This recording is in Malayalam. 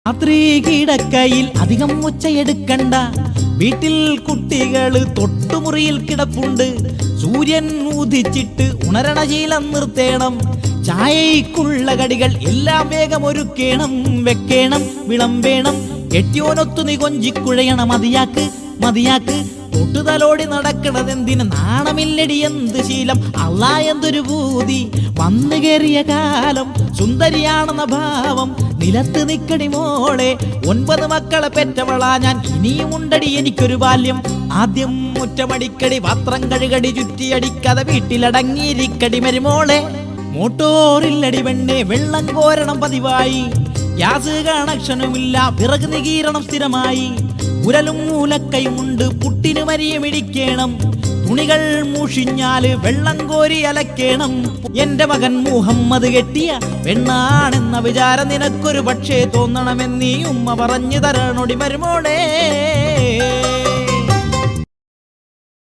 രാത്രി കിടക്കയിൽ അധികം ഒച്ചയെടുക്കണ്ട, വീട്ടിൽ കുട്ടികള് തൊട്ടുമുറിയിൽ കിടപ്പുണ്ട്. സൂര്യൻ ഉദിച്ചിട്ട് ഉണരണ ശീലം നിർത്തേണം. ചായക്കുള്ള കടികൾ എല്ലാം വേഗം ഒരുക്കേണം, വെക്കേണം, വിളമ്പേണം. കെട്ടിയോനൊത്തു നീ കൊഞ്ചിക്കുഴയണം. മതിയാക്ക് മതിയാക്ക്, തൊട്ടുതലോടി നടക്കണതെന്തിന്? നാണമില്ലടി എന്ത് ശീലം? അല്ലാ എന്തൊരു ഭൂതി വന്നു കയറിയ കാലം. സുന്ദരിയാണെന്ന ഭാവം നിലത്ത് നിക്കടി മോളെ. 9 മക്കളെ പെറ്റവളാ ഞാൻ, ഇനിയും ഉണ്ടടി എനിക്കൊരു ബാല്യം. ആദ്യം മുറ്റമടിക്കടി, പാത്രം കഴുകടി, ചുറ്റിയടിക്കാതെ വീട്ടിലടങ്ങിയിരിക്കടി മരുമോളെ. മോട്ടോറില്ലടി പെണ്ണെ, വെള്ളം കോരണം പതിവായി. ഗ്യാസ് കണക്ഷനുമില്ല, വിറക് നികീരണം സ്ഥിരമായി. ഉരലും മൂലക്കയുമുണ്ട്, പുട്ടിന് മരിയമിടിക്കണം. തുണികൾ മൂഷിഞ്ഞാല് വെള്ളം കോരി അലക്കേണം. എന്റെ മകൻ മുഹമ്മദ് കെട്ടിയ പെണ്ണാണെന്ന വിചാരം നിനക്കൊരു പക്ഷേ തോന്നണമെന്നീ ഉമ്മ പറഞ്ഞു തരണൊടി മരുമോളെ.